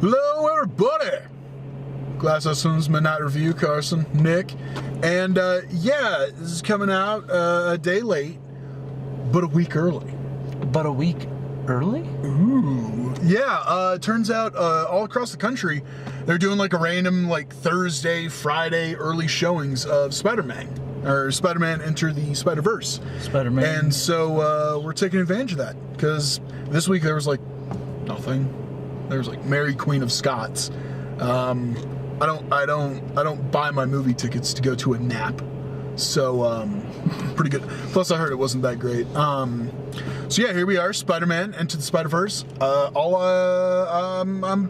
Hello, everybody! Glass House Films Midnight Review, Carson, Nick. And, yeah, this is coming out a day late, but a week early. But a week early? Ooh. Yeah, turns out all across the country, they're doing like a random, like, Thursday, Friday early showings of Spider-Man. Or Spider-Man Enter the Spider-Verse. Spider-Man. And so, we're taking advantage of that. Because this week there was, like, nothing. There was, like, Mary Queen of Scots. I don't buy my movie tickets to go to a nap. So, pretty good. Plus, I heard it wasn't that great. So yeah, here we are, Spider-Man Into the Spider-Verse. I'm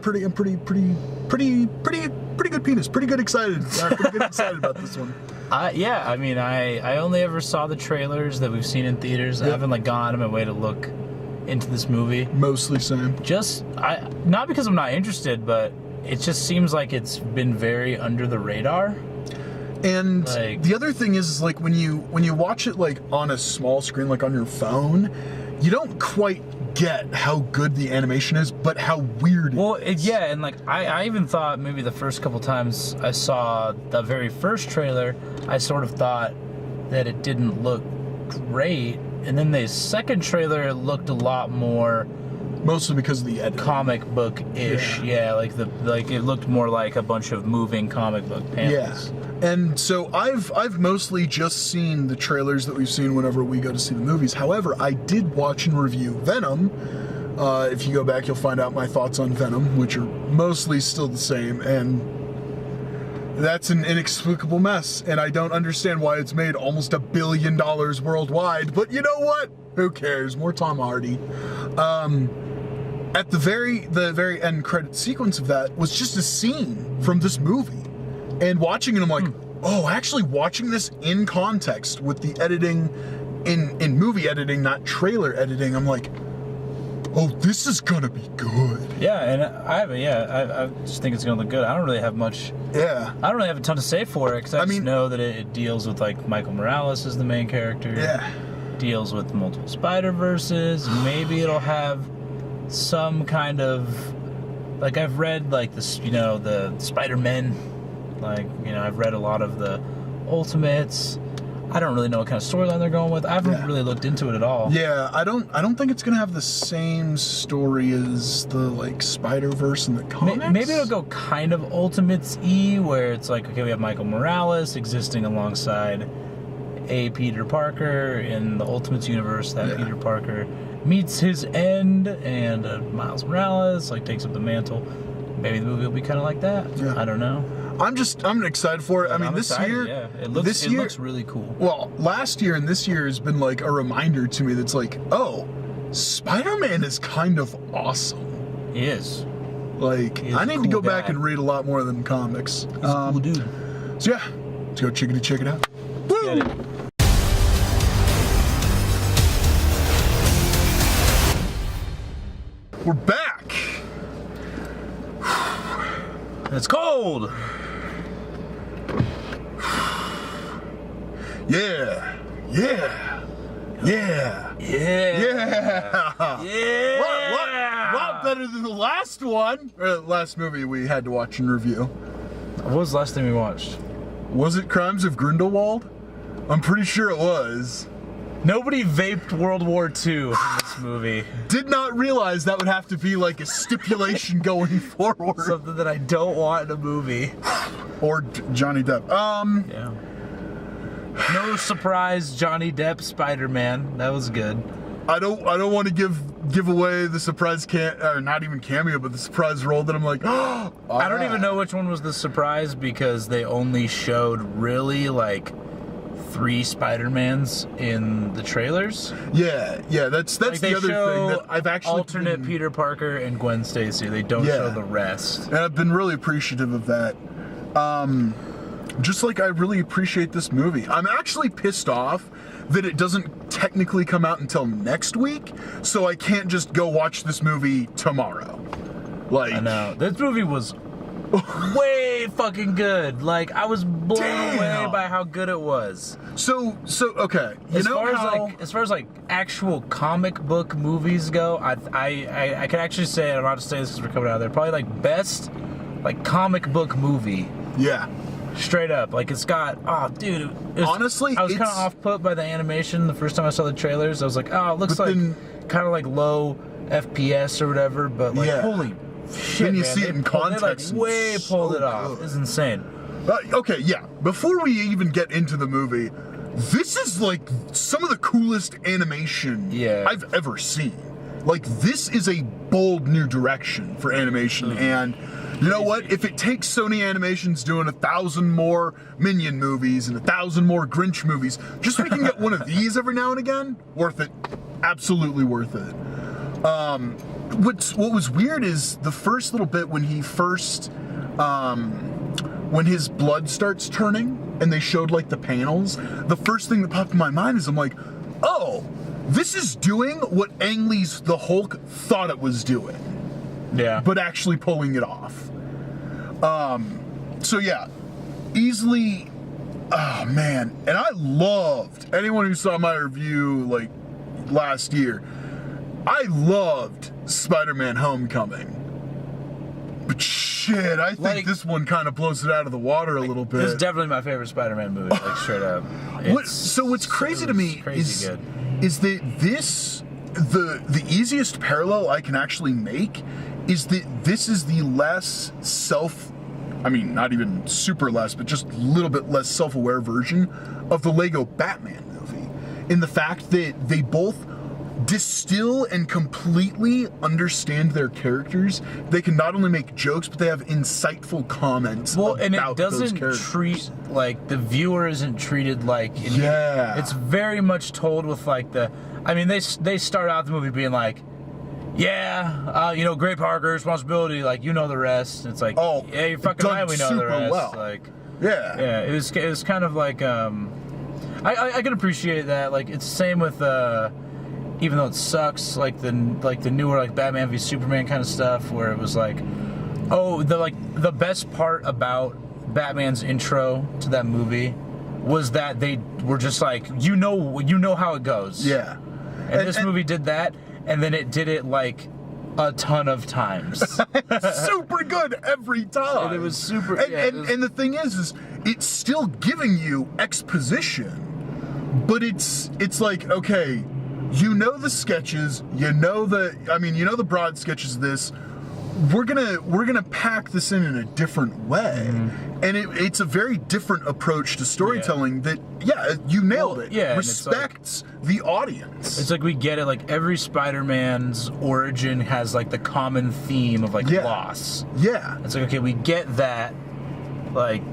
pretty good penis. Pretty good excited. Pretty good excited about this one. Yeah, I mean, I only ever saw the trailers that we've seen in theaters. Yep. I haven't like gone out of my way to look into this movie. Mostly same. Not because I'm not interested, but it just seems like it's been very under the radar. And like, the other thing is like when you watch it like on a small screen, like on your phone, you don't quite get how good the animation is, but how weird it is. Yeah, and like I even thought maybe the first couple times I saw the very first trailer, I sort of thought that it didn't look great, and then the second trailer looked a lot more, mostly because of the editing. Comic book-ish. Yeah, like it looked more like a bunch of moving comic book panels. Yeah. And so I've mostly just seen the trailers that we've seen whenever we go to see the movies. However, I did watch and review Venom. If you go back, you'll find out my thoughts on Venom, which are mostly still the same, and that's an inexplicable mess, and I don't understand why it's made almost $1 billion worldwide, but you know what? Who cares? More Tom Hardy. At the very end credit sequence of that was just a scene from this movie. And watching it, I'm like, oh, actually watching this in context with the editing, in movie editing, not trailer editing, I'm like, oh, this is gonna be good. Yeah, and I just think it's gonna look good. I don't really have much. Yeah. I don't really have a ton to say for it, because I just know that it deals with, like, Michael Morales as the main character. Yeah. Deals with multiple Spider-Verses. Maybe it'll have some kind of, like, I've read, like, this, the Spider-Men. Like, I've read a lot of the Ultimates. I don't really know what kind of storyline they're going with. I haven't really looked into it at all. Yeah, I don't think it's gonna have the same story as the like Spider-Verse in the comics. Maybe it'll go kind of Ultimates-y, where it's like, okay, we have Michael Morales existing alongside a Peter Parker in the Ultimates universe. That Peter Parker meets his end, and Miles Morales like takes up the mantle. Maybe the movie will be kind of like that. Yeah. I don't know. I'm excited for it. I mean, I'm this excited, year, yeah. It looks really cool. Well, last year and this year has been like a reminder to me that's like, oh, Spider-Man is kind of awesome. He is. Like, I need to go back and read a lot more than comics. He's a cool dude. So yeah, let's go check it out. Woo! Get it. We're back. It's cold. Yeah. What better than the last one? Or the last movie we had to watch and review. What was the last thing we watched? Was it Crimes of Grindelwald? I'm pretty sure it was. Nobody vaped World War II in this movie. Did not realize that would have to be like a stipulation going forward. Something that I don't want in a movie. Or Johnny Depp. Yeah. No surprise, Johnny Depp Spider-Man. That was good. I don't want to give away the surprise or not even cameo, but the surprise role that I'm like, oh, I don't even know which one was the surprise, because they only showed really like 3 Spider-Mans in the trailers. Yeah, that's like the other thing that I've actually alternate Peter Parker and Gwen Stacy. They don't show the rest. And I've been really appreciative of that. Just like I really appreciate this movie. I'm actually pissed off that it doesn't technically come out until next week, so I can't just go watch this movie tomorrow. Like, I know. This movie was way fucking good. Like, I was blown away by how good it was. So okay. As far as actual comic book movies go, I can actually say, and I'm not just saying this because we're coming out of there, probably like best like comic book movie. Yeah. Straight up, like it's got. Oh, dude. Honestly, I was kind of off put by the animation the first time I saw the trailers. I was like, oh, it looks like kind of like low FPS or whatever, but like holy shit, then you man, see it in context. They like way pulled it off. It's insane. Okay, yeah. Before we even get into the movie, this is like some of the coolest animation I've ever seen. Like, this is a bold new direction for animation, and you know what? If it takes Sony Animations doing 1,000 more Minion movies and 1,000 more Grinch movies, just so we can get one of these every now and again, worth it. Absolutely worth it. What was weird is the first little bit when he first, when his blood starts turning and they showed like the panels, the first thing that popped in my mind is I'm like, oh, this is doing what Ang Lee's The Hulk thought it was doing. Yeah. But actually pulling it off. So yeah, easily, oh man. And I loved, anyone who saw my review like last year, I loved Spider-Man Homecoming. But shit, I think this one kind of blows it out of the water a little bit. This is definitely my favorite Spider-Man movie, like straight up. What's crazy to me is that this, the easiest parallel I can actually make is that this is the less not even super less, but just a little bit less self-aware version of the Lego Batman movie. In the fact that they both distill and completely understand their characters. They can not only make jokes, but they have insightful comments about and it those doesn't characters. treat, like, the viewer isn't treated like... It's very much told with, like, they start out the movie being like, Gray Parker, responsibility, like, you know the rest. It's like, yeah, you're fucking right, we know the rest. Well. Like, yeah. It was kind of like, I can appreciate that. Like, it's the same with, even though it sucks, like the newer like Batman v Superman kind of stuff, where it was like, the best part about Batman's intro to that movie was that they were just like, you know how it goes. Yeah. And this movie did that, and then it did it like a ton of times. Super good every time. And it was super. And the thing is it's still giving you exposition, but it's like, okay, you know the sketches, you know the broad sketches of this. We're gonna pack this in a different way, and it's a very different approach to storytelling. That you nailed it. Yeah, respects the audience. It's like we get it. Like every Spider-Man's origin has like the common theme of like loss. Yeah, it's like, okay, we get that. Like,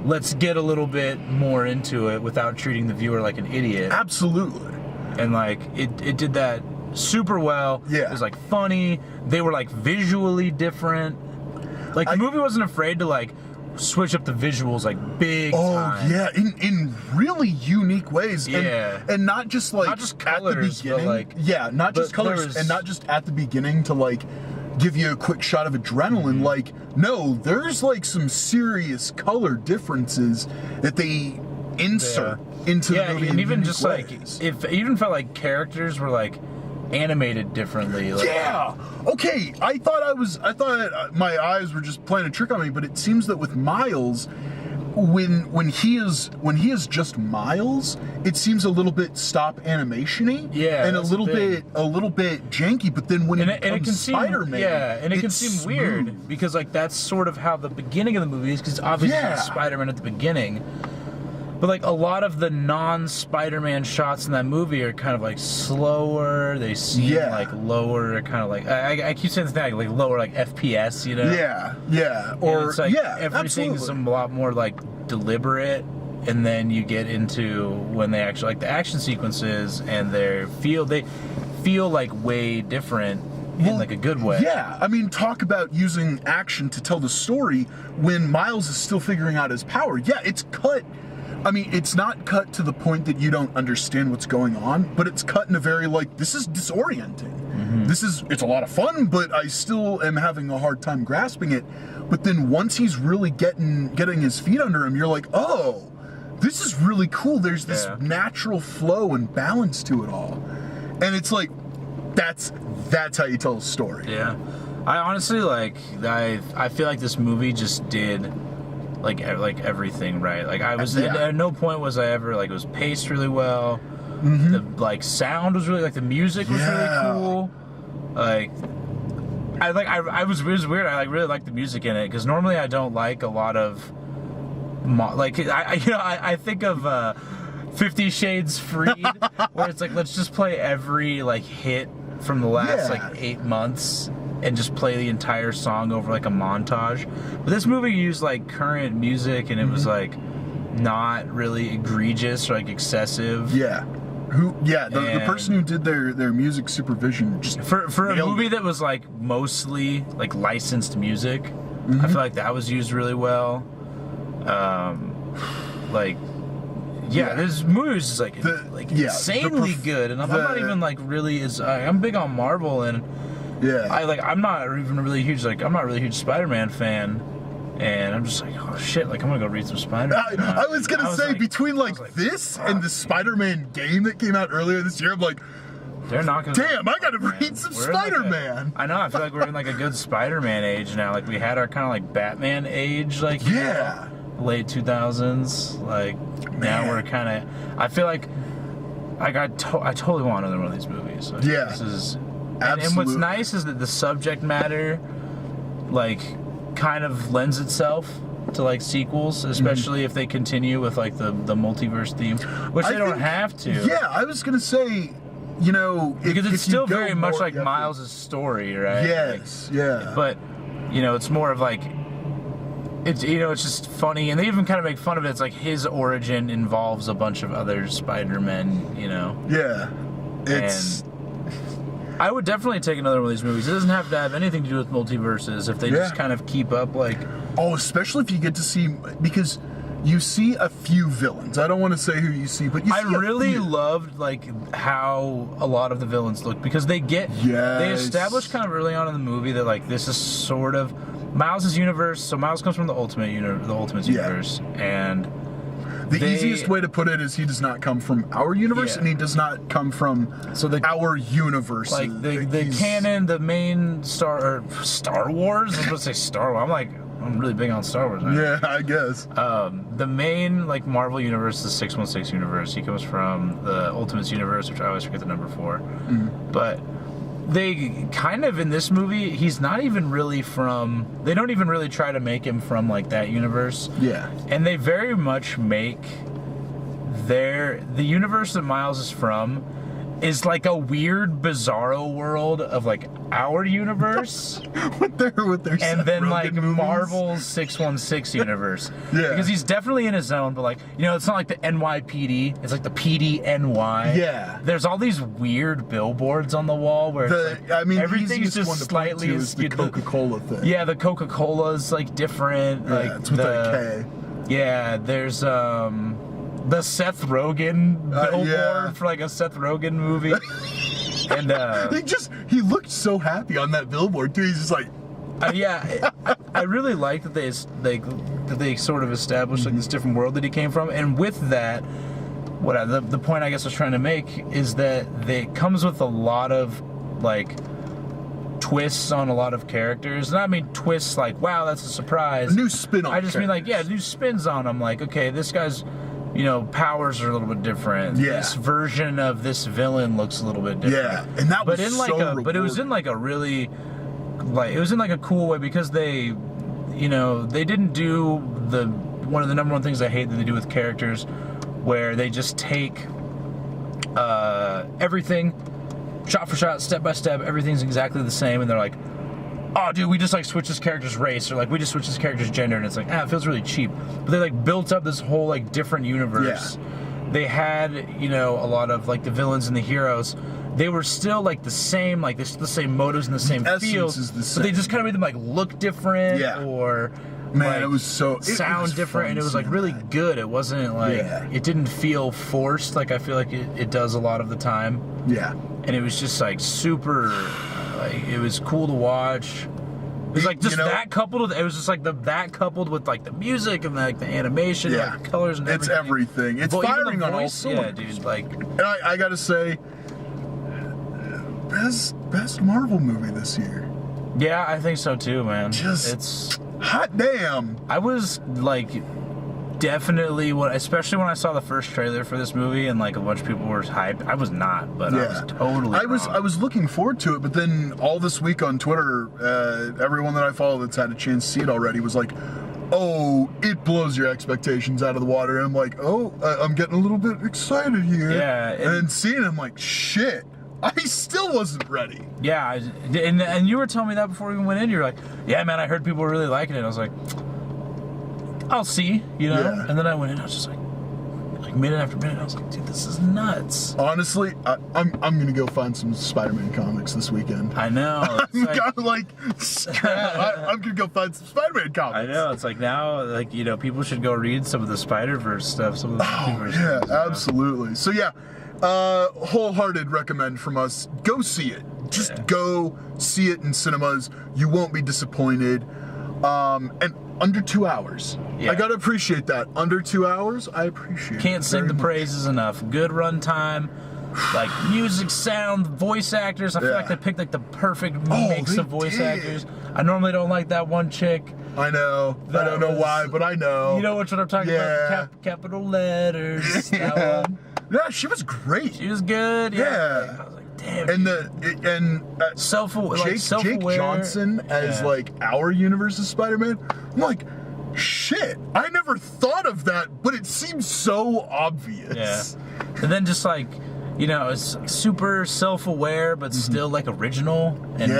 let's get a little bit more into it without treating the viewer like an idiot. Absolutely. And like it did that super well. Yeah. It was like funny. They were like visually different. Like the movie wasn't afraid to like switch up the visuals like big time. Yeah, in really unique ways. Yeah. And not just like not just colors, at the beginning. But not just colors and not just at the beginning to like give you a quick shot of adrenaline. Like, no, there's like some serious color differences that they insert into the movie. And even just ways. like it even felt like characters were like animated differently. Like, okay, I thought my eyes were just playing a trick on me, but it seems that with Miles, when he is just Miles, it seems a little bit stop animation-y, and a little bit janky. But then when it becomes Spider-Man, and it can seem weird because like that's sort of how the beginning of the movie is, because obviously it's Spider-Man at the beginning. But like a lot of the non-Spider-Man shots in that movie are kind of like slower. They seem like lower, kind of like I keep saying this thing like lower, like FPS, you know? Yeah. Or and it's like absolutely. everything's a lot more like deliberate, and then you get into when they actually like the action sequences, and they feel like way different. In like a good way. Yeah, I mean, talk about using action to tell the story when Miles is still figuring out his power. Yeah, it's cut. I mean, it's not cut to the point that you don't understand what's going on, but it's cut in a very, like, this is disorienting. It's a lot of fun, but I still am having a hard time grasping it. But then once he's really getting his feet under him, you're like, oh, this is really cool. There's this natural flow and balance to it all. And it's like, that's how you tell a story. Yeah. I honestly, I feel like this movie just did like everything right. Like I was at no point was I ever like, it was paced really well. The like sound was really, like the music was really cool. Like it was weird. I like really liked the music in it, because normally I don't like a lot of I think of 50 Shades Freed, where it's like, let's just play every like hit from the last like 8 months and just play the entire song over like a montage. But this movie used like current music, and it was like not really egregious or like excessive. Yeah. The person who did their music supervision just for a movie that was like mostly like licensed music, I feel like that was used really well. This movie was just like insanely good, and I'm not even like really I'm big on Marvel, and I'm not really a huge Spider-Man fan. And I'm just like, oh shit, like I'm gonna go read some Spider-Man. I was gonna say, between this and the Spider-Man game that came out earlier this year, I'm like, they're not gonna. Damn, I gotta read some Spider-Man. I know, I feel like we're in like a good Spider-Man age now. Like we had our kind of like Batman age, like late 2000s. Like now we're kind of. I feel like I totally want another one of these movies. Like, this is. And what's nice is that the subject matter, like, kind of lends itself to like sequels, especially if they continue with like the multiverse theme, which they don't have to. Yeah, I was gonna say, because it's still very much like Miles' story, right? Yes, But it's more of like it's just funny, and they even kind of make fun of it. It's like his origin involves a bunch of other Spider-Men, Yeah, it's. I would definitely take another one of these movies. It doesn't have to have anything to do with multiverses if they just kind of keep up like... Oh, especially if you get to see... Because you see a few villains. I don't want to say who you see, but you see I really loved like how a lot of the villains look, because they get... They establish kind of early on in the movie that like this is sort of Miles' universe. So Miles comes from the Ultimates universe, and... The easiest way to put it is he does not come from our universe, and he does not come from our universe. Like the canon, the main Star Wars. I was going to say Star Wars. I'm really big on Star Wars. Right? Yeah, I guess. The main like Marvel universe, the 616 universe. He comes from the Ultimates universe, which I always forget the number for. But they kind of, in this movie, he's not even really from... They don't even really try to make him from, like, that universe. Yeah. And they very much make the universe that Miles is from is like a weird, bizarro world of, like, our universe. with their and then, like, movies. Marvel's 616 universe. Because he's definitely in his zone, but, like, it's not like the NYPD. It's like the PDNY. Yeah. There's all these weird billboards on the wall where everything's just slightly the Coca-Cola thing. Yeah, the Coca-Cola's, like, different. Yeah, like it's with a K. Yeah, there's, the Seth Rogen billboard for like a Seth Rogen movie. And he looked so happy on that billboard too. He's just like I really like that they sort of established like this different world that he came from. And with that, the point I guess I was trying to make is that it comes with a lot of like twists on a lot of characters. And I mean twists like, wow, that's a surprise. A new spin on I just mean like, new spins on them. Like, okay, this guy's powers are a little bit different. Yeah. This version of this villain looks a little bit different. Yeah, and that was but it was in like a really, like, it was in like a cool way, because they didn't do one of the number one things I hate that they do with characters, where they just take everything shot for shot, step by step, everything's exactly the same, and they're like, oh, dude, we just like switched this character's race, or like we just switched this character's gender, and it's like, it feels really cheap. But they like built up this whole like different universe. Yeah. They had, a lot of like the villains and the heroes. They were still like the same, like the same motives and the same feels. But they just kind of made them like look different, or Man, like, it was so sound was different, fun and it was like seeing really that. good. It wasn't like it didn't feel forced. Like I feel like it does a lot of the time. Yeah. And it was just like super, like it was cool to watch. It was like just that coupled with, it was just like that coupled with like the music and like the animation, and, like, the colors and everything. It's everything. It's Even the firing on all voice, cylinders. Yeah, dude. Like, and I gotta say, best Marvel movie this year. yeah, I think so too, man. It's hot damn. I was like, definitely especially when I saw the first trailer for this movie and like a bunch of people were hyped. I was not, but I was totally. I was looking forward to it, but then all this week on Twitter, everyone that I follow that's had a chance to see it already was like, "Oh, it blows your expectations out of the water." And I'm like, "Oh, I'm getting a little bit excited here." Yeah, and then seeing it, I'm like, "Shit." I still wasn't ready. Yeah, and you were telling me that before we even went in. You're like, "Yeah, man, I heard people were really liking it." I was like, "I'll see," you know. Yeah. And then I went in. I was just like minute after minute. I was like, "Dude, this is nuts." Honestly, I'm gonna go find some Spider-Man comics this weekend. I know. I'm gonna go find some Spider-Man comics. I know. It's like now, like people should go read some of the Spider-Verse stuff. Some of the Multiverse yeah, stuff, absolutely. So yeah, wholehearted recommend from us. Go see it. Just go see it in cinemas. You won't be disappointed. And under 2 hours. Yeah. I gotta appreciate that. Under 2 hours, I appreciate it. Can't sing the praises enough. Good run time. Like music, sound, voice actors. I feel like they picked like the perfect mix of voice actors. I normally don't like that one chick. I know. I don't know why, but I know. You know which one I'm talking about? Capital letters. That one. Yeah, she was great. She was good. Yeah. I was like, damn. And Jake Johnson as like our universe's Spider-Man. I'm like, shit. I never thought of that, but it seems so obvious. Yeah. And then just like, it's super self-aware, but still like original. And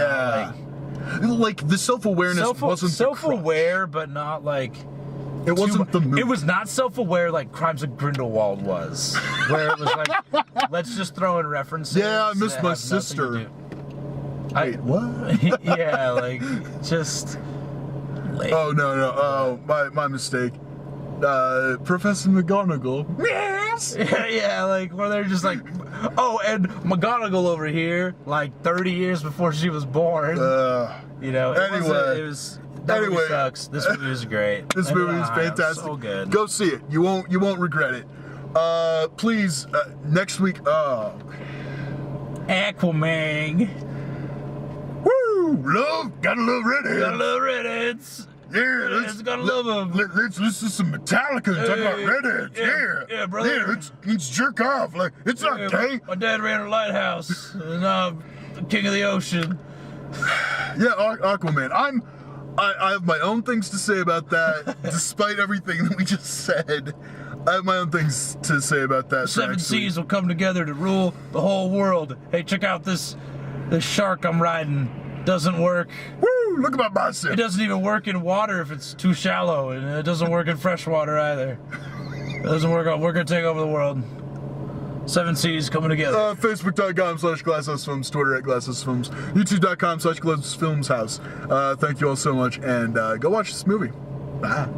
like the self-awareness wasn't self-aware, but not like. It wasn't the movie. It was not self-aware like Crimes of Grindelwald was, where it was like, let's just throw in references. Yeah, I missed my sister. Wait, what? Yeah, like just. Late. Oh no! Oh, my mistake. Professor McGonagall. Yes. Yeah, like where they're just like, oh, and McGonagall over here, like 30 years before she was born. Anyway. That movie sucks. This movie is great. This movie is fantastic. So good. Go see it. You won't regret it. Please, next week. Aquaman. Woo! Gotta love redheads. Gotta love redheads. Yeah, gotta love them. Let's listen to some Metallica and talk about redheads. Yeah, brother. Yeah, let's jerk off. Like it's not gay. My dad ran a lighthouse, and I'm the king of the ocean. Yeah, Aquaman. I have my own things to say about that, despite everything that we just said. I have my own things to say about that. Seven seas will come together to rule the whole world. Hey, check out this shark I'm riding. Doesn't work. Woo! Look at my bicep. It doesn't even work in water if it's too shallow, and it doesn't work in fresh water either. It doesn't work out. We're gonna take over the world. Seven seas coming together. Facebook.com/GlassHouseFilms, Twitter @GlassHouseFilms, YouTube.com/GlassHouseFilmsHouse. Thank you all so much, and go watch this movie. Bye.